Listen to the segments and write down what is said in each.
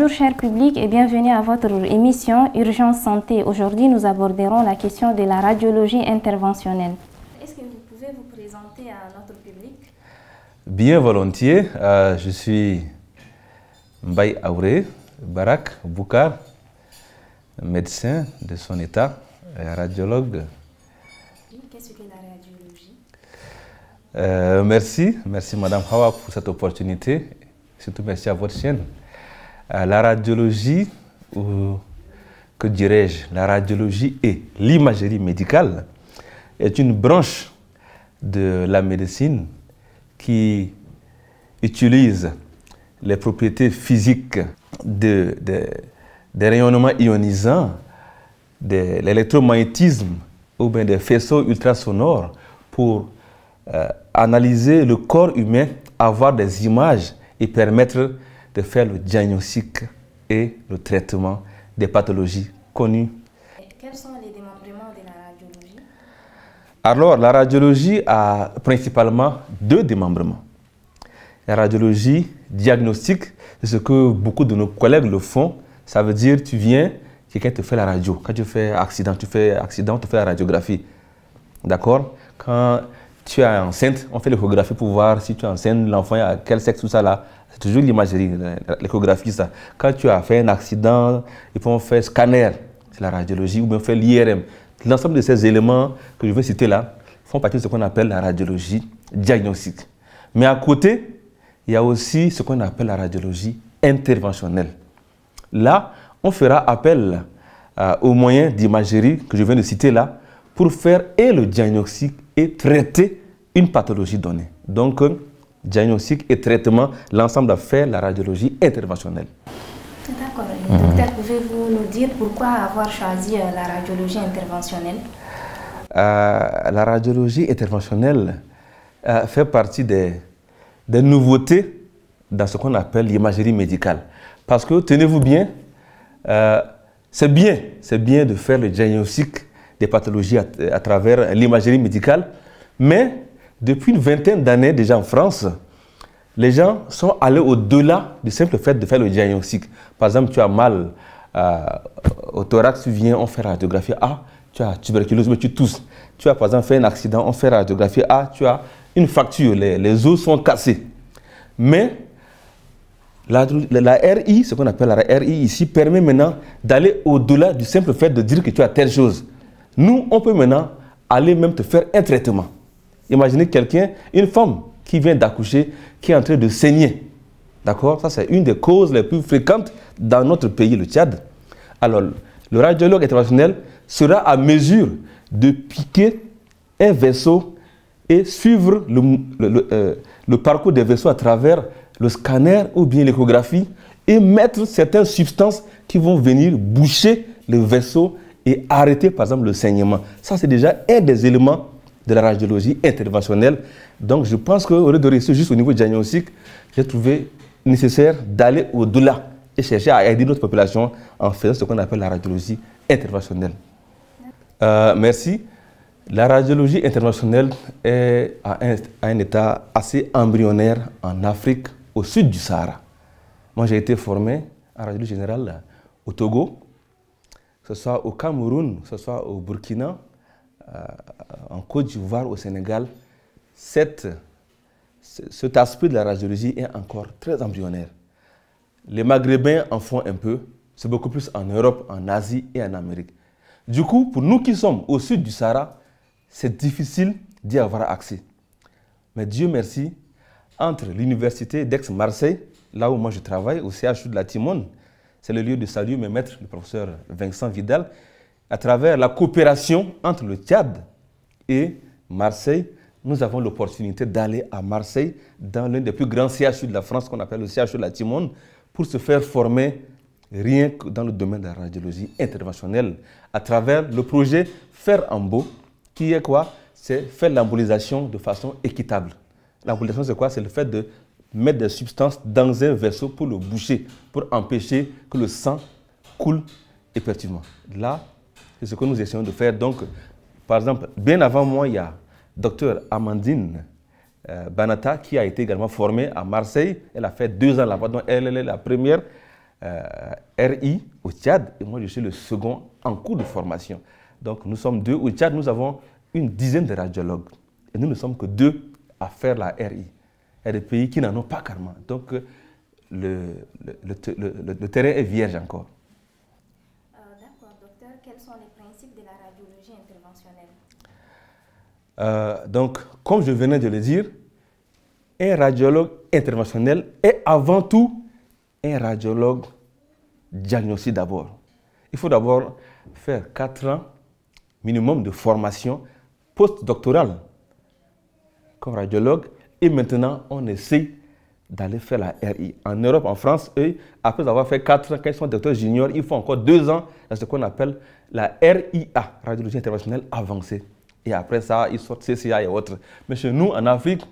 Bonjour cher public et bienvenue à votre émission Urgence Santé. Aujourd'hui, nous aborderons la question de la radiologie interventionnelle. Est-ce que vous pouvez vous présenter à notre public? Bien volontiers. Je suis Mbaye Aouré Barak Boukar, médecin de son état, radiologue. Qu'est-ce que la radiologie? Merci Madame Hawa pour cette opportunité. Surtout merci à votre chaîne. La radiologie, ou que dirais-je, la radiologie et l'imagerie médicale est une branche de la médecine qui utilise les propriétés physiques des rayonnements ionisants, de l'électromagnétisme ou bien des faisceaux ultrasonores pour analyser le corps humain, avoir des images et permettre de faire le diagnostic et le traitement des pathologies connues. Quels sont les démembrements de la radiologie? Alors, la radiologie a principalement deux démembrements. La radiologie diagnostique, c'est ce que beaucoup de nos collègues le font. Ça veut dire, tu viens, quelqu'un te fait la radio. Quand tu fais accident, tu fais la radiographie. D'accord? Quand tu es enceinte, on fait l'échographie pour voir si tu es enceinte, l'enfant a quel sexe, tout ça là. C'est toujours l'imagerie, l'échographie, ça. Quand tu as fait un accident, ils vont faire scanner, c'est la radiologie, ou bien faire l'IRM. L'ensemble de ces éléments que je vais citer là font partie de ce qu'on appelle la radiologie diagnostique. Mais à côté, il y a aussi ce qu'on appelle la radiologie interventionnelle. Là, on fera appel aux moyens d'imagerie que je viens de citer là pour faire et le diagnostic et traiter une pathologie donnée. Donc, diagnostic et traitement, l'ensemble a fait la radiologie interventionnelle. D'accord. Docteur, pouvez-vous nous dire pourquoi avoir choisi la radiologie interventionnelle? La radiologie interventionnelle fait partie des nouveautés dans ce qu'on appelle l'imagerie médicale. Parce que, tenez-vous bien, c'est bien de faire le diagnostic des pathologies à travers l'imagerie médicale, mais depuis une vingtaine d'années déjà en France, les gens sont allés au-delà du simple fait de faire le diagnostic. Par exemple, tu as mal au thorax, tu viens, on fait la radiographie. Ah, tu as tuberculose, mais tu tousses. Tu as par exemple fait un accident, on fait la radiographie. Ah, tu as une fracture, les os sont cassés. Mais la RI, ce qu'on appelle la RI ici, permet maintenant d'aller au-delà du simple fait de dire que tu as telle chose. Nous, on peut maintenant aller même te faire un traitement. Imaginez quelqu'un, une femme qui vient d'accoucher, qui est en train de saigner. D'accord? Ça, c'est une des causes les plus fréquentes dans notre pays, le Tchad. Alors, le radiologue interventionnel sera à mesure de piquer un vaisseau et suivre le parcours des vaisseaux à travers le scanner ou bien l'échographie et mettre certaines substances qui vont venir boucher le vaisseau et arrêter, par exemple, le saignement. Ça, c'est déjà un des éléments de la radiologie interventionnelle. Donc, je pense qu'au lieu de rester juste au niveau diagnostic, j'ai trouvé nécessaire d'aller au-delà et chercher à aider notre population en faisant ce qu'on appelle la radiologie interventionnelle. Merci. La radiologie interventionnelle est à un état assez embryonnaire en Afrique, au sud du Sahara. Moi, j'ai été formé en radiologie générale au Togo, que ce soit au Cameroun, que ce soit au Burkina, en Côte d'Ivoire, au Sénégal. Cet aspect de la radiologie est encore très embryonnaire. Les Maghrébins en font un peu, c'est beaucoup plus en Europe, en Asie et en Amérique. Du coup, pour nous qui sommes au sud du Sahara, c'est difficile d'y avoir accès. Mais Dieu merci, entre l'université d'Aix-Marseille, là où moi je travaille, au CHU de la Timone, c'est le lieu de salut, mes maîtres, le professeur Vincent Vidal, à travers la coopération entre le Tchad et Marseille, nous avons l'opportunité d'aller à Marseille, dans l'un des plus grands CHU de la France, qu'on appelle le CHU de la Timone, pour se faire former rien que dans le domaine de la radiologie interventionnelle, à travers le projet Faire Embo, qui est quoi? C'est faire l'embolisation de façon équitable. L'embolisation, c'est quoi? C'est le fait de mettre des substances dans un vaisseau pour le boucher, pour empêcher que le sang coule effectivement. Là, c'est ce que nous essayons de faire. Donc, par exemple, bien avant moi, il y a Dr Amandine Banata qui a été également formée à Marseille. Elle a fait 2 ans là-bas. Donc, elle est la première RI au Tchad et moi je suis le second en cours de formation. Donc nous sommes deux. Au Tchad, nous avons une dizaine de radiologues et nous ne sommes que deux à faire la RI. Il y a des pays qui n'en ont pas carrément. Donc le terrain est vierge encore. D'accord, docteur. Quels sont les principes de la radiologie interventionnelle? Donc, comme je venais de le dire, un radiologue interventionnel est avant tout un radiologue diagnostic d'abord. Il faut d'abord faire 4 ans minimum de formation postdoctorale comme radiologue et maintenant on essaie d'aller faire la RI. En Europe, en France, eux, après avoir fait 4 ans, quand ils sont docteurs juniors, il faut encore 2 ans dans ce qu'on appelle la RIA, radiologie interventionnelle avancée. Et après ça, ils sortent CCA et autres. Mais chez nous, en Afrique,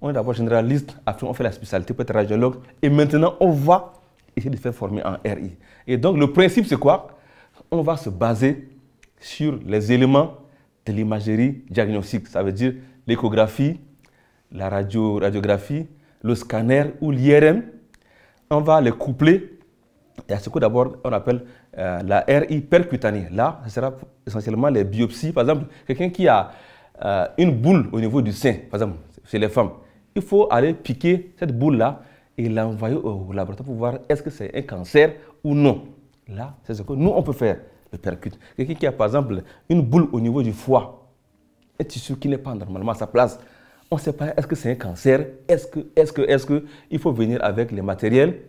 on est d'abord généraliste, après on fait la spécialité pour être radiologue, et maintenant on va essayer de faire former en RI. Et donc le principe c'est quoi? On va se baser sur les éléments de l'imagerie diagnostique, ça veut dire l'échographie, la radiographie, le scanner ou l'IRM. On va les coupler et à ce que d'abord on appelle la RI percutanée. Là, ce sera essentiellement les biopsies. Par exemple, quelqu'un qui a une boule au niveau du sein, par exemple, chez les femmes, il faut aller piquer cette boule-là et l'envoyer au laboratoire pour voir est-ce que c'est un cancer ou non. Là, c'est ce que nous, on peut faire, le percute. Quelqu'un qui a, par exemple, une boule au niveau du foie, un tissu qui n'est pas normalement à sa place, on ne sait pas est-ce que c'est un cancer, est-ce que il faut venir avec les matériels,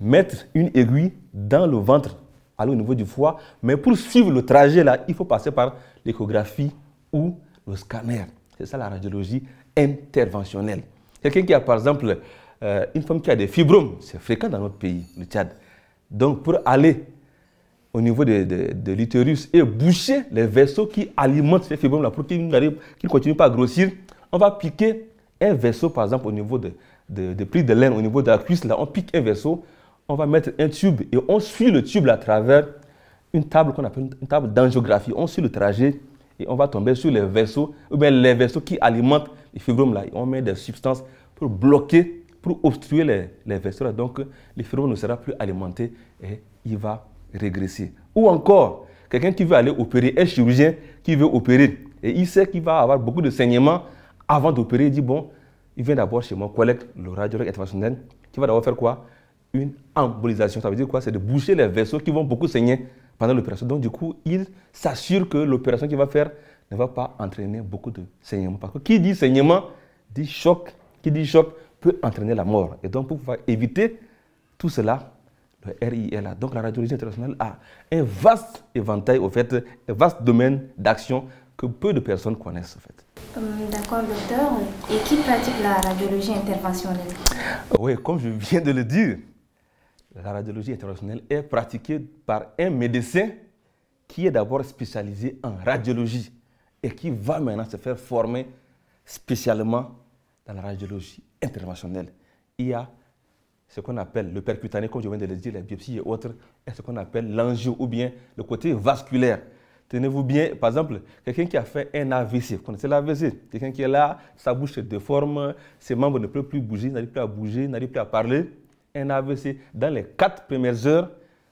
mettre une aiguille dans le ventre, aller au niveau du foie, mais pour suivre le trajet là, il faut passer par l'échographie ou le scanner. C'est ça la radiologie interventionnelle. Quelqu'un qui a par exemple une femme qui a des fibromes, c'est fréquent dans notre pays, le Tchad. Donc pour aller au niveau de l'utérus et boucher les vaisseaux qui alimentent ces fibromes là pour qu'ils ne continuent pas à grossir, on va piquer un vaisseau par exemple au niveau de plis de laine, au niveau de la cuisse là, on pique un vaisseau, on va mettre un tube et on suit le tube là, à travers une table qu'on appelle une table d'angiographie. On suit le trajet et on va tomber sur les vaisseaux, ou bien les vaisseaux qui alimentent les fibromes là. Et on met des substances pour bloquer, pour obstruer les vaisseaux là. Donc les fibromes ne seront plus alimentés et il va régresser. Ou encore, quelqu'un qui veut aller opérer, un chirurgien qui veut opérer et il sait qu'il va avoir beaucoup de saignements avant d'opérer, il dit bon, il vient d'abord chez mon collègue, le radiologue interventionnel, qui va d'abord faire quoi? Une embolisation. Ça veut dire quoi? C'est de boucher les vaisseaux qui vont beaucoup saigner pendant l'opération. Donc du coup, il s'assure que l'opération qu'il va faire ne va pas entraîner beaucoup de saignements. Parce que qui dit saignement, dit choc. Qui dit choc peut entraîner la mort. Et donc pour pouvoir éviter tout cela, le RI est là. Donc la radiologie interventionnelle a un vaste éventail, au fait, un vaste domaine d'action que peu de personnes connaissent. En fait. D'accord, docteur. Et qui pratique la radiologie interventionnelle? Oui, comme je viens de le dire, la radiologie interventionnelle est pratiquée par un médecin qui est d'abord spécialisé en radiologie et qui va maintenant se faire former spécialement dans la radiologie interventionnelle. Il y a ce qu'on appelle le percutané, comme je viens de le dire, les biopsies et autres, et ce qu'on appelle l'angio ou bien le côté vasculaire. Tenez-vous bien, par exemple, quelqu'un qui a fait un AVC, vous connaissez l'AVC, quelqu'un qui est là, sa bouche se déforme, ses membres ne peuvent plus bouger, n'arrive plus à bouger, n'arrive plus à parler. Un AVC, dans les 4 premières heures,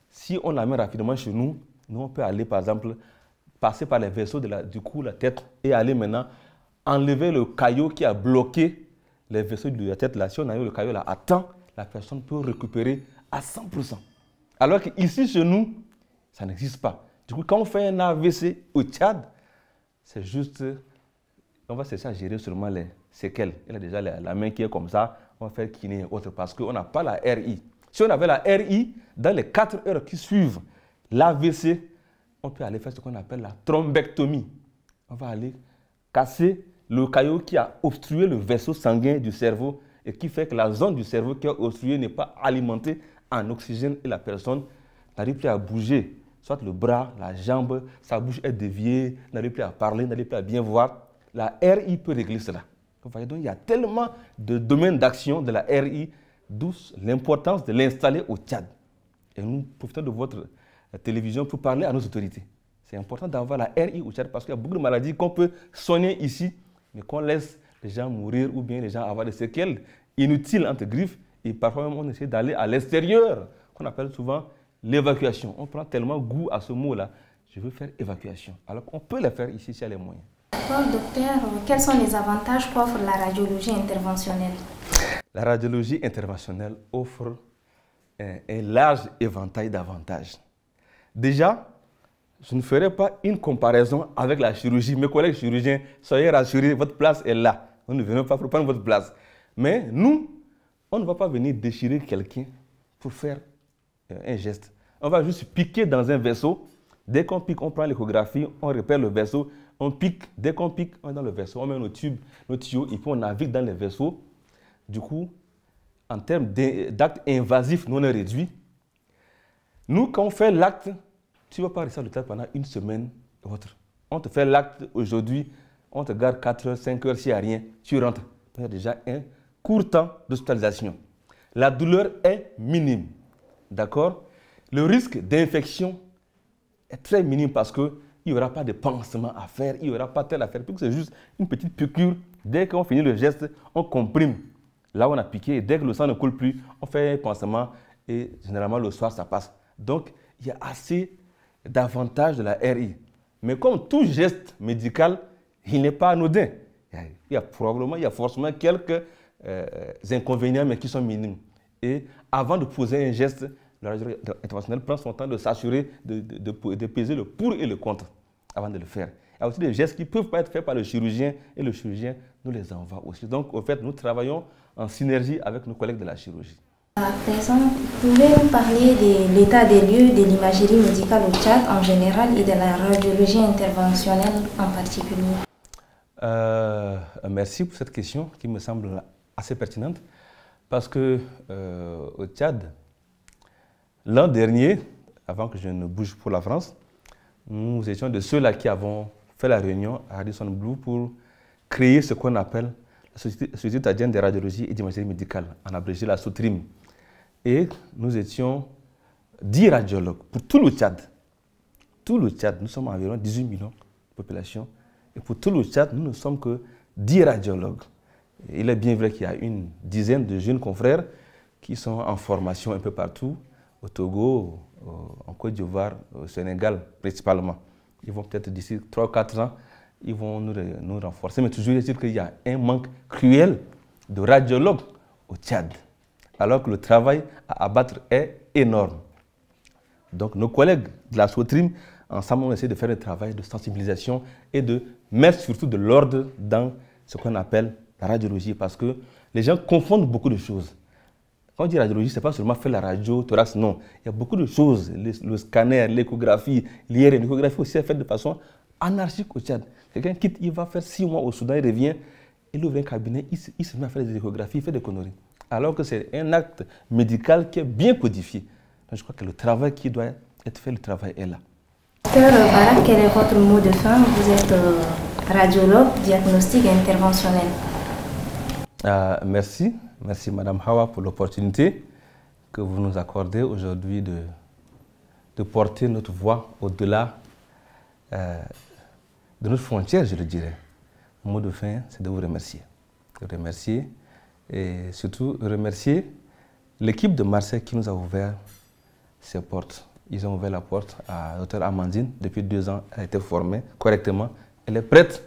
si on l'amène rapidement chez nous, on peut aller par exemple passer par les vaisseaux du cou, la tête et aller maintenant enlever le caillot qui a bloqué les vaisseaux de la tête là. Si on enlève le caillot là à temps, la personne peut récupérer à 100%. Alors qu'ici chez nous, ça n'existe pas. Du coup, quand on fait un AVC au Tchad, c'est juste, on va chercher à gérer seulement les séquelles. Il a déjà la main qui est comme ça, on va faire kiné et autres parce qu'on n'a pas la RI. Si on avait la RI, dans les 4 heures qui suivent l'AVC, on peut aller faire ce qu'on appelle la thrombectomie. On va aller casser le caillot qui a obstrué le vaisseau sanguin du cerveau et qui fait que la zone du cerveau qui est obstruée n'est pas alimentée en oxygène et la personne n'arrive plus à bouger. Soit le bras, la jambe, sa bouche est déviée, n'arrive plus à parler, n'arrive plus à bien voir. La RI peut régler cela. Vous voyez, donc il y a tellement de domaines d'action de la RI, d'où l'importance de l'installer au Tchad. Et nous profitons de votre télévision pour parler à nos autorités. C'est important d'avoir la RI au Tchad parce qu'il y a beaucoup de maladies qu'on peut soigner ici, mais qu'on laisse les gens mourir ou bien les gens avoir des séquelles inutiles entre griffes. Et parfois même on essaie d'aller à l'extérieur qu'on appelle souvent l'évacuation. On prend tellement goût à ce mot-là. Je veux faire évacuation. Alors qu'on peut le faire ici s'il y a les moyens. D'accord, docteur. Quels sont les avantages qu'offre la radiologie interventionnelle? La radiologie interventionnelle offre un large éventail d'avantages. Déjà, je ne ferai pas une comparaison avec la chirurgie. Mes collègues chirurgiens, soyez rassurés, votre place est là. Nous ne venons pas pour prendre votre place. Mais nous, on ne va pas venir déchirer quelqu'un pour faire un geste. On va juste piquer dans un vaisseau. Dès qu'on pique, on prend l'échographie, on repère le vaisseau, on pique. Dès qu'on pique, on est dans le vaisseau, on met nos tubes, nos tuyaux, et puis on navigue dans les vaisseaux. Du coup, en termes d'actes invasifs, nous on est réduit. Nous, quand on fait l'acte, tu ne vas pas rester à l'hôpital pendant une semaine ou autre. On te fait l'acte aujourd'hui, on te garde 4 heures, 5 heures, s'il n'y a rien, tu rentres. Il y a déjà un court temps d'hospitalisation. La douleur est minime. D'accord? Le risque d'infection est très minime parce qu'il n'y aura pas de pansement à faire, il n'y aura pas tel à faire. Puis c'est juste une petite piqûre. Dès qu'on finit le geste, on comprime. Là où on a piqué, et dès que le sang ne coule plus, on fait un pansement et généralement le soir, ça passe. Donc, il y a assez d'avantages de la RI. Mais comme tout geste médical, il n'est pas anodin. Il y a forcément quelques inconvénients, mais qui sont minimes. Et avant de poser un geste, la radiologie interventionnelle prend son temps de s'assurer de peser le pour et le contre avant de le faire. Il y a aussi des gestes qui ne peuvent pas être faits par le chirurgien et le chirurgien nous les envoie aussi. Donc, au fait, nous travaillons en synergie avec nos collègues de la chirurgie. À présent, pouvez-vous parler de l'état des lieux de l'imagerie médicale au Tchad en général et de la radiologie interventionnelle en particulier? Merci pour cette question qui me semble assez pertinente parce que au Tchad, l'an dernier, avant que je ne bouge pour la France, nous étions de ceux-là qui avons fait la réunion à Radisson Blu pour créer ce qu'on appelle la Société tchadienne de radiologie et d'imagerie médicale, en abrégé la SOTRIM. Et nous étions 10 radiologues pour tout le Tchad. Tout le Tchad, nous sommes environ 18 millions de population. Et pour tout le Tchad, nous ne sommes que 10 radiologues. Et il est bien vrai qu'il y a une dizaine de jeunes confrères qui sont en formation un peu partout, au Togo, en Côte d'Ivoire, au Sénégal principalement. Ils vont peut-être d'ici 3 ou 4 ans, ils vont nous renforcer. Mais toujours est-il qu'il y a un manque cruel de radiologues au Tchad, alors que le travail à abattre est énorme. Donc nos collègues de la SOTRIM, ensemble, on essaie de faire un travail de sensibilisation et de mettre surtout de l'ordre dans ce qu'on appelle la radiologie, parce que les gens confondent beaucoup de choses. Quand on dit radiologie, ce n'est pas seulement faire la radio, thorax, non. Il y a beaucoup de choses, le scanner, l'échographie, l'IRM. L'échographie aussi est faite de façon anarchique au Tchad. Quelqu'un quitte, il va faire 6 mois au Soudan, il revient, il ouvre un cabinet, il se met à faire des échographies, il fait des conneries. Alors que c'est un acte médical qui est bien codifié. Donc je crois que le travail qui doit être fait, le travail est là. Docteur Barak, quel est votre mot de fin? Vous êtes radiologue, diagnostic et interventionnel. Merci. Merci Madame Hawa pour l'opportunité que vous nous accordez aujourd'hui de porter notre voix au-delà de notre frontière, je le dirais. Le mot de fin, c'est de vous remercier. De remercier et surtout remercier l'équipe de Marseille qui nous a ouvert ses portes. Ils ont ouvert la porte à Dr Amandine. Depuis 2 ans, elle a été formée correctement. Elle est prête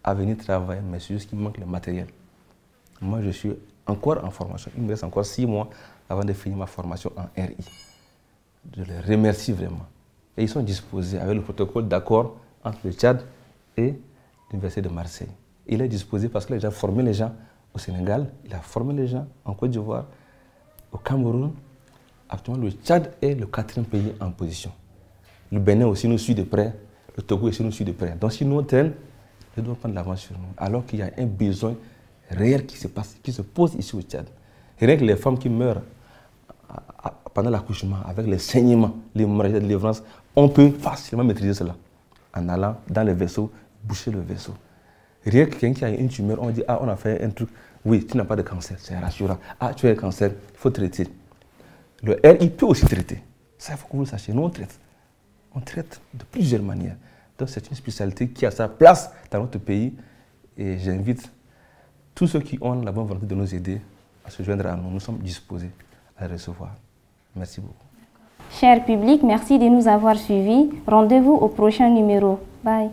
à venir travailler, mais c'est juste qu'il manque le matériel. Moi, je suis encore en formation. Il me reste encore 6 mois avant de finir ma formation en RI. Je les remercie vraiment. Et ils sont disposés avec le protocole d'accord entre le Tchad et l'Université de Marseille. Il est disposé parce qu'il a déjà formé les gens au Sénégal, il a formé les gens en Côte d'Ivoire, au Cameroun. Actuellement, le Tchad est le 4e pays en position. Le Bénin aussi nous suit de près, le Togo aussi nous suit de près. Donc si nous on traîne, ils doivent prendre l'avance sur nous. Alors qu'il y a un besoin réel qui se pose ici au Tchad. Rien que les femmes qui meurent pendant l'accouchement, avec les saignements, l'hémorragie de délivrance, on peut facilement maîtriser cela en allant dans le vaisseau, boucher le vaisseau. Rien que quelqu'un qui a une tumeur, on dit, ah, on a fait un truc, oui, tu n'as pas de cancer, c'est rassurant. Ah, tu as un cancer, il faut traiter. Le RI peut aussi traiter. Ça, il faut que vous le sachiez. Nous, on traite. On traite de plusieurs manières. Donc, c'est une spécialité qui a sa place dans notre pays. Et j'invite tous ceux qui ont la bonne volonté de nous aider à se joindre à nous. Nous sommes disposés à les recevoir. Merci beaucoup. Cher public, merci de nous avoir suivis. Rendez-vous au prochain numéro. Bye.